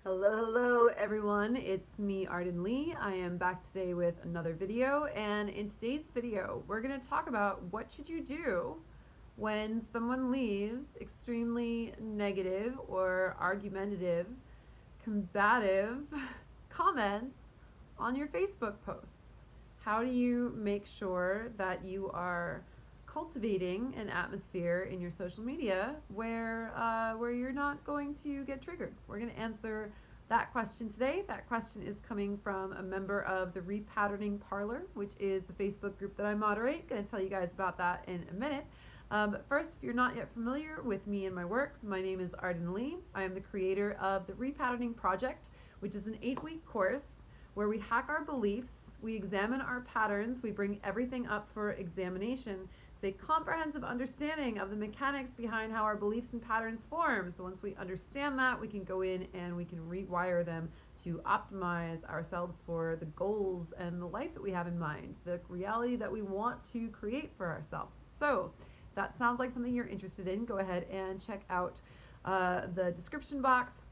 Hello everyone, it's me Arden Lee. I am back today with another video, and in today's video we're going to talk about what should you do when someone leaves extremely negative or argumentative, combative comments on your Facebook posts. How do you make sure that you are cultivating an atmosphere in your social media where you're not going to get triggered? We're going to answer that question today. That question is coming from a member of the Repatterning Parlor, which is the Facebook group that I moderate. Going to tell you guys about that in a minute. But first, if you're not yet familiar with me and my work, my name is Arden Lee. I am the creator of the Repatterning Project, which is an 8-week course where we hack our beliefs, we examine our patterns, we bring everything up for examination. It's a comprehensive understanding of the mechanics behind how our beliefs and patterns form. So once we understand that, we can go in and we can rewire them to optimize ourselves for the goals and the life that we have in mind, the reality that we want to create for ourselves. So if that sounds like something you're interested in, go ahead and check out the description box.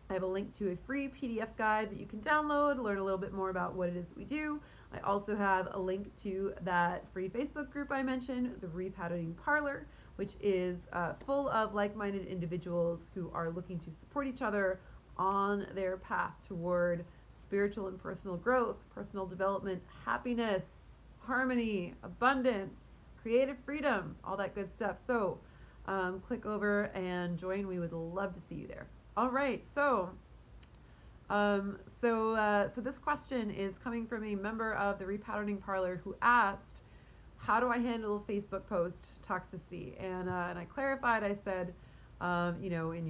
I have a link to a free PDF guide that you can download, learn a little bit more about what it is that we do. I also have a link to that free Facebook group I mentioned, the Repatterning Parlor, which is full of like-minded individuals who are looking to support each other on their path toward spiritual and personal growth, personal development, happiness, harmony, abundance, creative freedom, all that good stuff. So click over and join. We would love to see you there. All right, so this question is coming from a member of the Repatterning Parlor who asked, how do I handle Facebook post toxicity? And I clarified. I said, in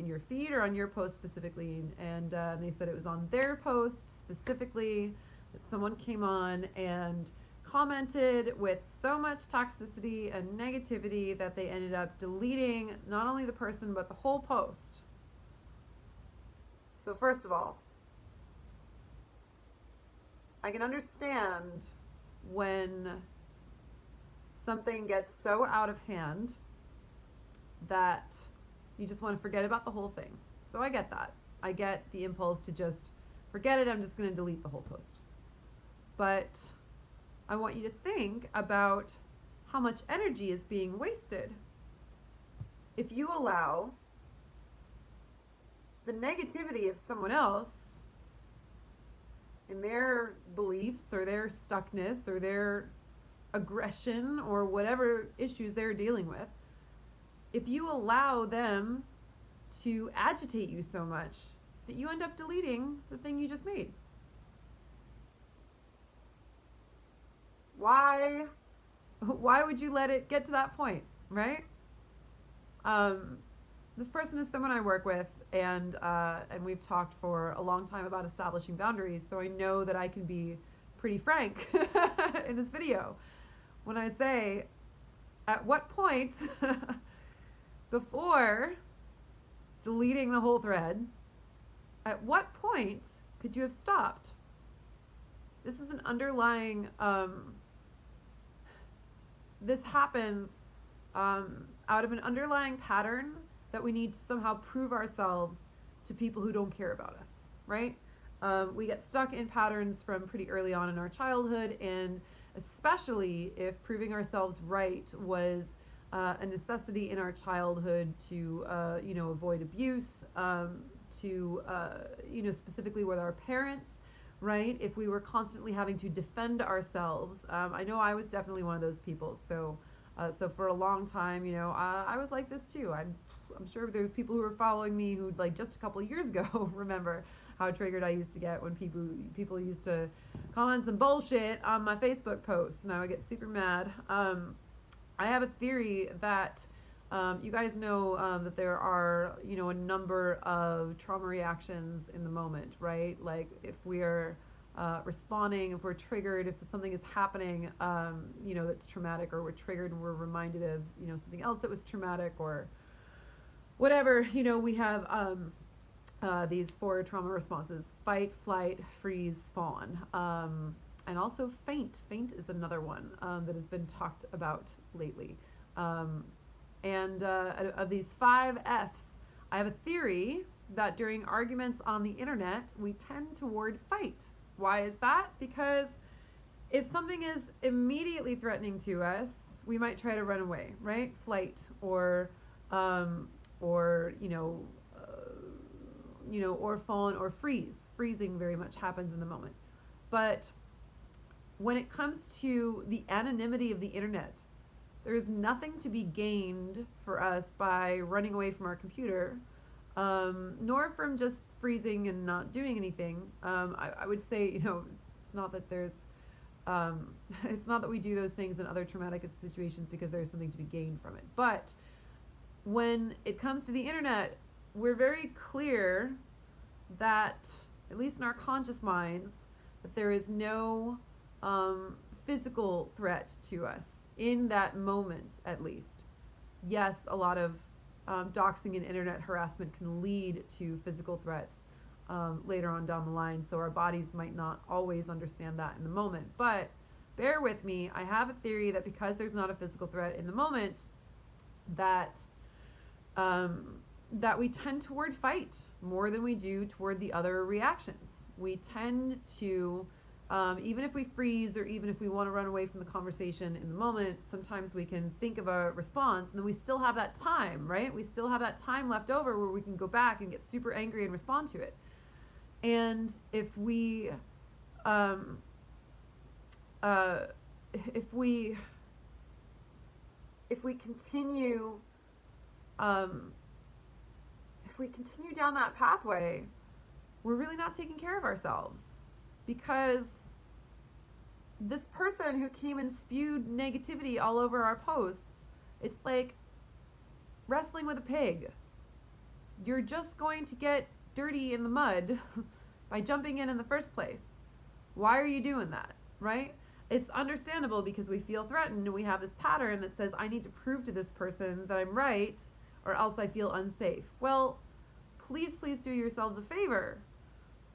your feed or on your post specifically, and they said it was on their post specifically that someone came on and commented with so much toxicity and negativity that they ended up deleting not only the person but the whole post. So first of all, I can understand when something gets so out of hand that you just want to forget about the whole thing. So I get that. I get the impulse to just forget it. I'm just going to delete the whole post. But I want you to think about how much energy is being wasted if you allow the negativity of someone else and their beliefs or their stuckness or their aggression or whatever issues they're dealing with, if you allow them to agitate you so much that you end up deleting the thing you just made. Why would you let it get to that point, right? This person is someone I work with, and we've talked for a long time about establishing boundaries, so I know that I can be pretty frank in this video when I say, at what point before deleting the whole thread, at what point could you have stopped? This is an underlying, this happens out of an underlying pattern that we need to somehow prove ourselves to people who don't care about us, right? We get stuck in patterns from pretty early on in our childhood, and especially if proving ourselves right was a necessity in our childhood to, avoid abuse, specifically with our parents, right? If we were constantly having to defend ourselves. I know I was definitely one of those people. So for a long time, I was like this too. I'm sure there's people who were following me who, like, just a couple of years ago, remember how triggered I used to get when people used to comment some bullshit on my Facebook posts, and I would get super mad. I have a theory that you guys know that there are, a number of trauma reactions in the moment, right? Like if we are responding, if we're triggered, if something is happening, that's traumatic, or we're triggered and we're reminded of, something else that was traumatic or whatever, we have these 4 trauma responses: fight, flight, freeze, fawn. And also faint. Faint is another one that has been talked about lately. And of these 5 Fs, I have a theory that during arguments on the internet, we tend toward fight. Why is that? Because if something is immediately threatening to us, we might try to run away, right? Flight or or fawn or freeze. Freezing very much happens in the moment. But when it comes to the anonymity of the internet, there's nothing to be gained for us by running away from our computer, nor from just freezing and not doing anything. I would say, it's not that there's, it's not that we do those things in other traumatic situations because there's something to be gained from it. But when it comes to the internet, we're very clear that, at least in our conscious minds, that there is no physical threat to us in that moment, at least. Yes, a lot of doxing and internet harassment can lead to physical threats later on down the line, so our bodies might not always understand that in the moment. But bear with me, I have a theory that because there's not a physical threat in the moment, that that we tend toward fight more than we do toward the other reactions. We tend to, even if we freeze or even if we want to run away from the conversation in the moment, sometimes we can think of a response and then we still have that time, right? We still have that time left over where we can go back and get super angry and respond to it. And if we, if we continue down that pathway, we're really not taking care of ourselves, because this person who came and spewed negativity all over our posts, it's like wrestling with a pig. You're just going to get dirty in the mud by jumping in the first place. Why are you doing that, right? It's understandable because we feel threatened and we have this pattern that says, I need to prove to this person that I'm right or else I feel unsafe. Well, please do yourselves a favor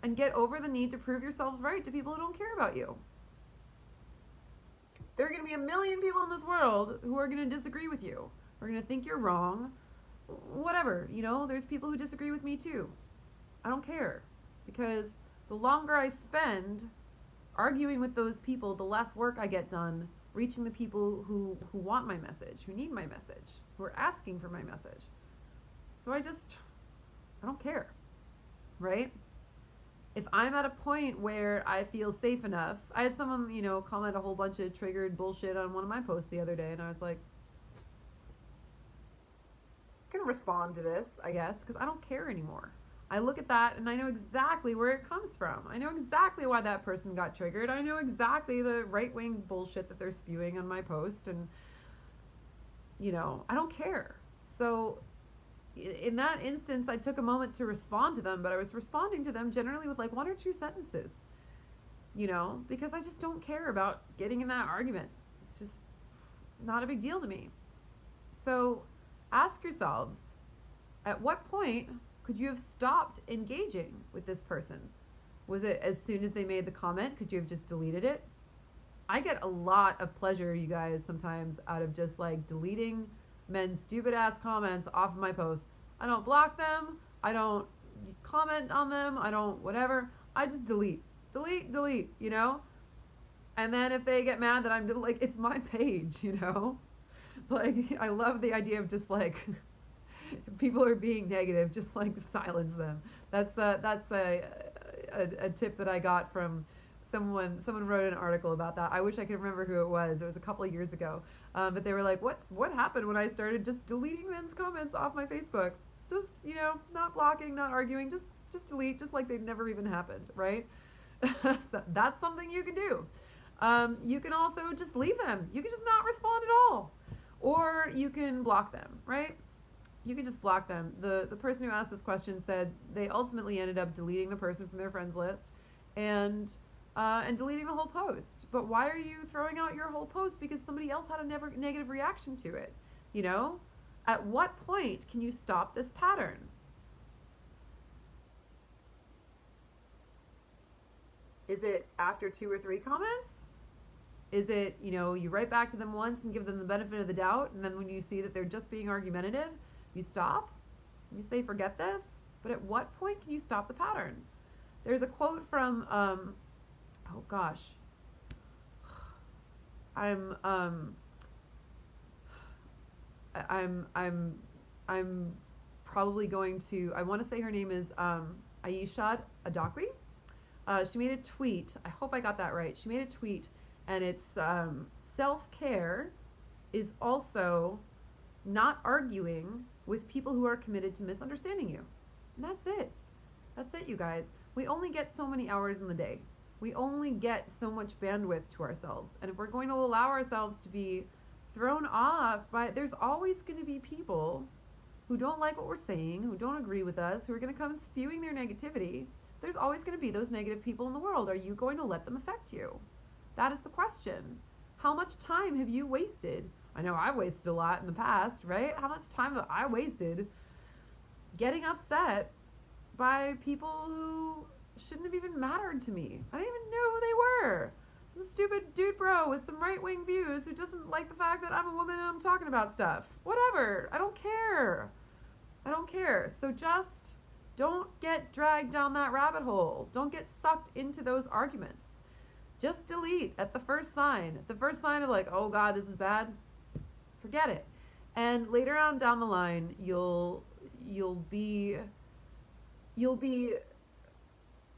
and get over the need to prove yourselves right to people who don't care about you. There are going to be a million people in this world who are going to disagree with you, who are going to think you're wrong, whatever, there's people who disagree with me too. I don't care, because the longer I spend arguing with those people, the less work I get done reaching the people who want my message, who need my message, who are asking for my message. So I don't care, right? If I'm at a point where I feel safe enough, I had someone, comment a whole bunch of triggered bullshit on one of my posts the other day, and I was like, I'm gonna respond to this, I guess, because I don't care anymore. I look at that and I know exactly where it comes from. I know exactly why that person got triggered. I know exactly the right-wing bullshit that they're spewing on my post, and I don't care. So in that instance, I took a moment to respond to them, but I was responding to them generally with like 1 or 2 sentences, because I just don't care about getting in that argument. It's just not a big deal to me. So ask yourselves, at what point could you have stopped engaging with this person? Was it as soon as they made the comment? Could you have just deleted it? I get a lot of pleasure, you guys, sometimes out of just like deleting men's stupid ass comments off of my posts. I don't block them. I don't comment on them. I don't whatever. I just delete. And then if they get mad that I'm like, it's my page, Like, I love the idea of just like, if people are being negative, just like silence them. That's a tip that I got from someone wrote an article about that. I wish I could remember who it was. It was a couple of years ago. But they were like, what happened when I started just deleting men's comments off my Facebook? Just, not blocking, not arguing, just delete, just like they've never even happened, right? So that's something you can do. You can also just leave them. You can just not respond at all. Or you can block them, right? You can just block them. The person who asked this question said they ultimately ended up deleting the person from their friends list and deleting the whole post. But why are you throwing out your whole post because somebody else had a negative reaction to it? At what point can you stop this pattern? Is it after 2 or 3 comments? Is it, you write back to them once and give them the benefit of the doubt, and then when you see that they're just being argumentative, you stop? You say, forget this? But at what point can you stop the pattern? There's a quote from, oh gosh, I'm I'm probably going to, I want to say her name is Aisha Adakwi. She made a tweet. I hope I got that right. She made a tweet, and it's self-care is also not arguing with people who are committed to misunderstanding you. And that's it. That's it, you guys. We only get so many hours in the day. We only get so much bandwidth to ourselves. And if we're going to allow ourselves to be thrown off by, there's always going to be people who don't like what we're saying, who don't agree with us, who are going to come spewing their negativity. There's always going to be those negative people in the world. Are you going to let them affect you? That is the question. How much time have you wasted? I know I wasted a lot in the past, right? How much time have I wasted getting upset by people who shouldn't have even mattered to me? I didn't even know who they were. Some stupid dude bro with some right-wing views who doesn't like the fact that I'm a woman and I'm talking about stuff. Whatever. I don't care. I don't care. So just don't get dragged down that rabbit hole. Don't get sucked into those arguments. Just delete at the first sign. At the first sign of like, oh God, this is bad. Forget it. And later on down the line, you'll be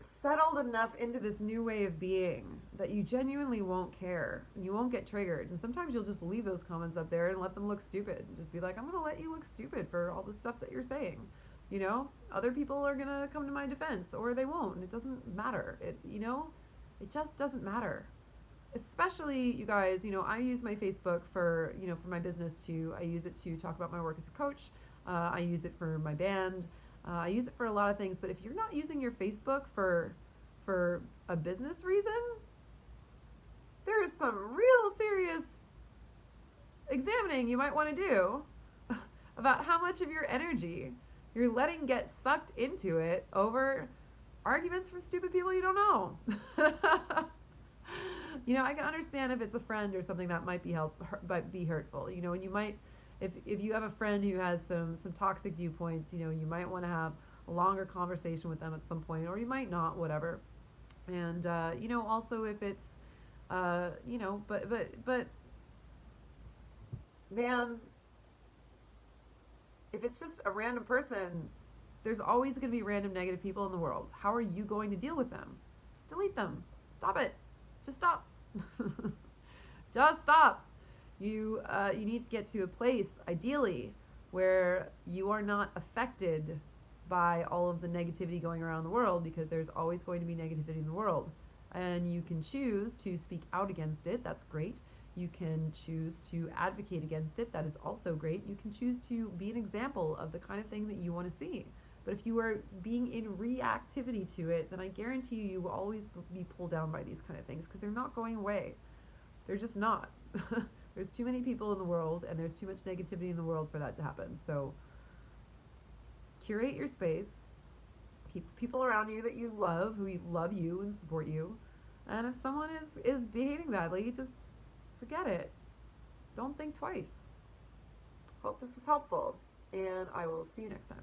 settled enough into this new way of being that you genuinely won't care and you won't get triggered. And sometimes you'll just leave those comments up there and let them look stupid and just be like, I'm going to let you look stupid for all the stuff that you're saying. You know, other people are going to come to my defense or they won't. And it doesn't matter. It just doesn't matter. Especially, you guys, I use my Facebook for my business too. I use it to talk about my work as a coach. I use it for my band. I use it for a lot of things. But if you're not using your Facebook for a business reason, there is some real serious examining you might want to do about how much of your energy you're letting get sucked into it over arguments from stupid people you don't know. I can understand if it's a friend or something that might be hurtful. And you might, if you have a friend who has some toxic viewpoints, you might want to have a longer conversation with them at some point, or you might not, whatever. And also if it's, but man, if it's just a random person, there's always going to be random negative people in the world. How are you going to deal with them? Just delete them. Stop it. Just stop. Just stop. You need to get to a place, ideally, where you are not affected by all of the negativity going around the world, because there's always going to be negativity in the world. And you can choose to speak out against it. That's great. You can choose to advocate against it. That is also great. You can choose to be an example of the kind of thing that you want to see. But if you are being in reactivity to it, then I guarantee you will always be pulled down by these kind of things, because they're not going away. They're just not. There's too many people in the world, and there's too much negativity in the world for that to happen. So curate your space. Keep people around you that you love, who love you and support you. And if someone is behaving badly, just forget it. Don't think twice. Hope this was helpful, and I will see you next time.